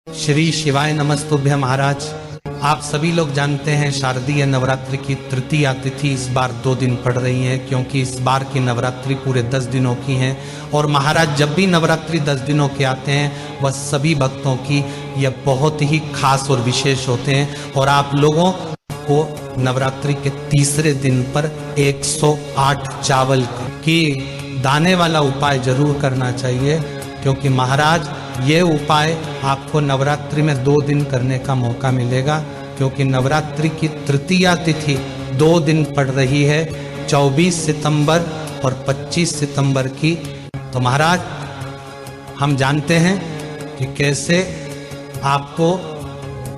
श्री शिवाय नमस्तुभ्य महाराज। आप सभी लोग जानते हैं शारदीय नवरात्रि की तृतीया तिथि इस बार 2 दिन पड़ रही है, क्योंकि इस बार की नवरात्रि पूरे 10 दिनों की है। और महाराज जब भी नवरात्रि 10 दिनों के आते हैं वह सभी भक्तों की यह बहुत ही खास और विशेष होते हैं। और आप लोगों को नवरात्रि के तीसरे दिन पर 108 चावल की दाने वाला उपाय जरूर करना चाहिए, क्योंकि महाराज ये उपाय आपको नवरात्रि में 2 दिन करने का मौका मिलेगा, क्योंकि नवरात्रि की तृतीया तिथि 2 दिन पड़ रही है, 24 सितंबर और 25 सितंबर की। तो महाराज हम जानते हैं कि कैसे आपको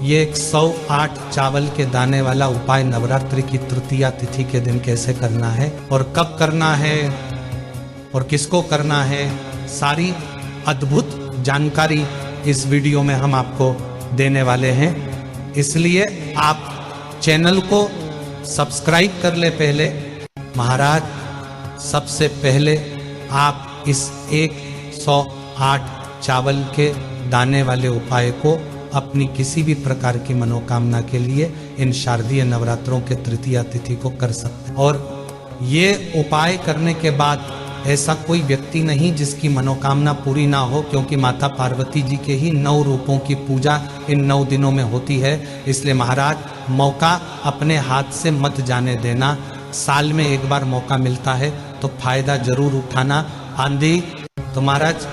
ये 108 चावल के दाने वाला उपाय नवरात्रि की तृतीया तिथि के दिन कैसे करना है और कब करना है और किसको करना है, सारी अद्भुत जानकारी इस वीडियो में हम आपको देने वाले हैं। इसलिए आप चैनल को सब्सक्राइब कर ले। पहले महाराज सबसे पहले आप इस 108 चावल के दाने वाले उपाय को अपनी किसी भी प्रकार की मनोकामना के लिए इन शारदीय नवरात्रों के तृतीया तिथि को कर सकते हैं। और ये उपाय करने के बाद ऐसा कोई व्यक्ति नहीं जिसकी मनोकामना पूरी ना हो, क्योंकि माता पार्वती जी के ही 9 रूपों की पूजा इन 9 दिनों में होती है। इसलिए महाराज मौका अपने हाथ से मत जाने देना। साल में एक बार मौका मिलता है तो फायदा जरूर उठाना। आंधी तो महाराज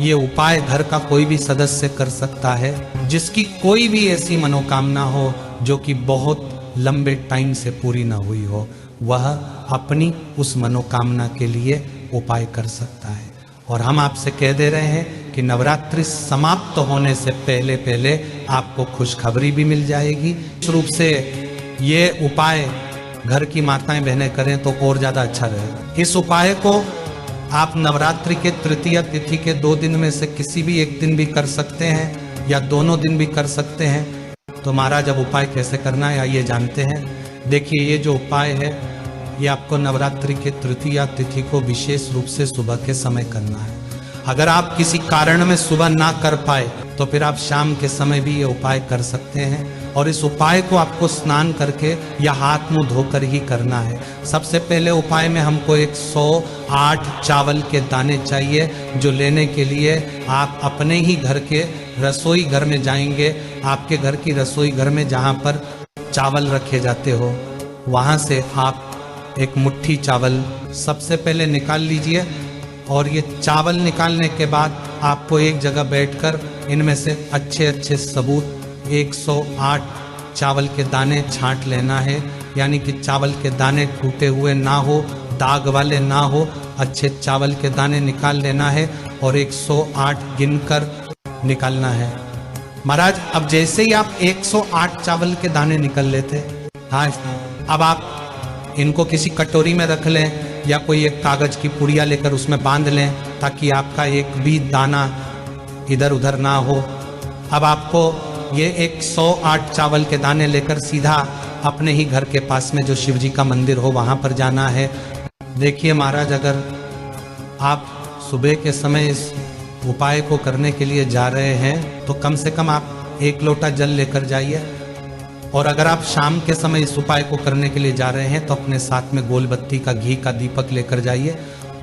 ये उपाय घर का कोई भी सदस्य कर सकता है, जिसकी कोई भी ऐसी मनोकामना हो जो कि बहुत लंबे टाइम से पूरी ना हुई हो, वह अपनी उस मनोकामना के लिए उपाय कर सकता है। और हम आपसे कह दे रहे हैं कि नवरात्रि समाप्त होने से पहले पहले आपको खुशखबरी भी मिल जाएगी। इस रूप से ये उपाय घर की माताएं बहनें करें तो और ज़्यादा अच्छा रहेगा। इस उपाय को आप नवरात्रि के तृतीया तिथि के 2 दिन में से किसी भी एक दिन भी कर सकते हैं या दोनों दिन भी कर सकते हैं। तो महाराज अब उपाय कैसे करना है आइए जानते हैं। देखिए ये जो उपाय है ये आपको नवरात्रि के तृतीया तिथि को विशेष रूप से सुबह के समय करना है। अगर आप किसी कारण में सुबह ना कर पाए तो फिर आप शाम के समय भी ये उपाय कर सकते हैं। और इस उपाय को आपको स्नान करके या हाथ मुंह धोकर ही करना है। सबसे पहले उपाय में हमको 108 चावल के दाने चाहिए, जो लेने के लिए आप अपने ही घर के रसोई घर में जाएंगे। आपके घर की रसोई घर में जहाँ पर चावल रखे जाते हो वहाँ से आप एक मुट्ठी चावल सबसे पहले निकाल लीजिए। और ये चावल निकालने के बाद आपको एक जगह बैठकर इनमें से अच्छे अच्छे सबूत 108 चावल के दाने छांट लेना है। यानी कि चावल के दाने टूटे हुए ना हो, दाग वाले ना हो, अच्छे चावल के दाने निकाल लेना है और 108 गिनकर निकालना है। महाराज अब जैसे ही आप 108 चावल के दाने निकल लेते, हाँ अब आप इनको किसी कटोरी में रख लें या कोई एक कागज की पुड़िया लेकर उसमें बांध लें, ताकि आपका एक भी दाना इधर उधर ना हो। अब आपको ये 108 चावल के दाने लेकर सीधा अपने ही घर के पास में जो शिव जी का मंदिर हो वहाँ पर जाना है। देखिए महाराज अगर आप सुबह के समय इस उपाय को करने के लिए जा रहे हैं तो कम से कम आप 1 लोटा जल लेकर जाइए। और अगर आप शाम के समय इस उपाय को करने के लिए जा रहे हैं तो अपने साथ में गोल बत्ती का घी का दीपक लेकर जाइए,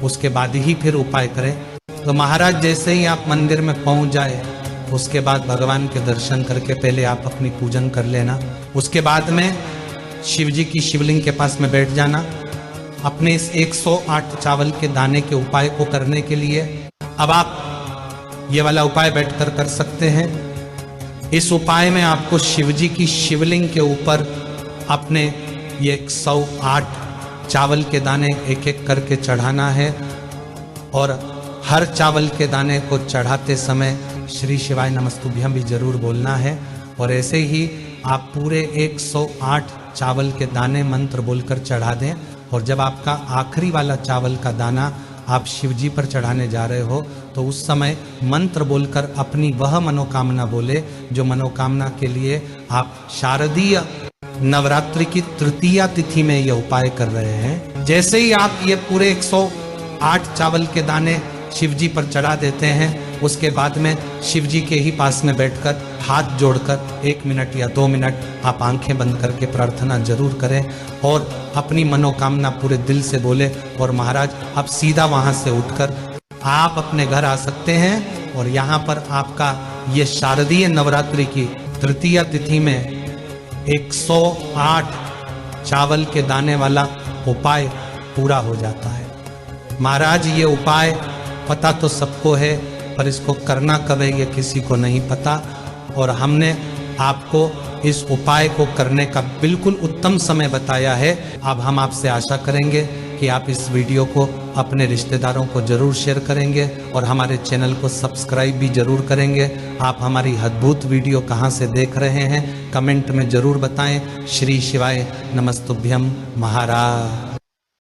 उसके बाद ही फिर उपाय करें। तो महाराज जैसे ही आप मंदिर में पहुंच जाए उसके बाद भगवान के दर्शन करके पहले आप अपनी पूजन कर लेना। उसके बाद में शिव जी की शिवलिंग के पास में बैठ जाना अपने इस 108 चावल के दाने के उपाय को करने के लिए। अब आप ये वाला उपाय बैठकर कर सकते हैं। इस उपाय में आपको शिव जी की शिवलिंग के ऊपर अपने ये 108 चावल के दाने एक एक करके चढ़ाना है। और हर चावल के दाने को चढ़ाते समय श्री शिवाय नमस्तुभ्यम भी जरूर बोलना है। और ऐसे ही आप पूरे 108 चावल के दाने मंत्र बोलकर चढ़ा दें। और जब आपका आखिरी वाला चावल का दाना आप शिव जी पर चढ़ाने जा रहे हो तो उस समय मंत्र बोलकर अपनी वह मनोकामना बोले जो मनोकामना के लिए आप शारदीय नवरात्रि की तृतीया तिथि में यह उपाय कर रहे हैं। जैसे ही आप ये पूरे 108 चावल के दाने शिव जी पर चढ़ा देते हैं उसके बाद में शिव जी के ही पास में बैठकर हाथ जोड़कर 1 मिनट या 2 मिनट आप आंखें बंद करके प्रार्थना जरूर करें और अपनी मनोकामना पूरे दिल से बोले। और महाराज आप सीधा वहां से उठकर आप अपने घर आ सकते हैं और यहाँ पर आपका ये शारदीय नवरात्रि की तृतीया तिथि में 108 चावल के दाने वाला उपाय पूरा हो जाता है। महाराज ये उपाय पता तो सबको है, पर इसको करना कब है ये किसी को नहीं पता। और हमने आपको इस उपाय को करने का बिल्कुल उत्तम समय बताया है। अब हम आपसे आशा करेंगे कि आप इस वीडियो को अपने रिश्तेदारों को जरूर शेयर करेंगे और हमारे चैनल को सब्सक्राइब भी जरूर करेंगे। आप हमारी अद्भुत वीडियो कहाँ से देख रहे हैं कमेंट में जरूर बताएं। श्री शिवाय नमस्तुभ्यम महाराज।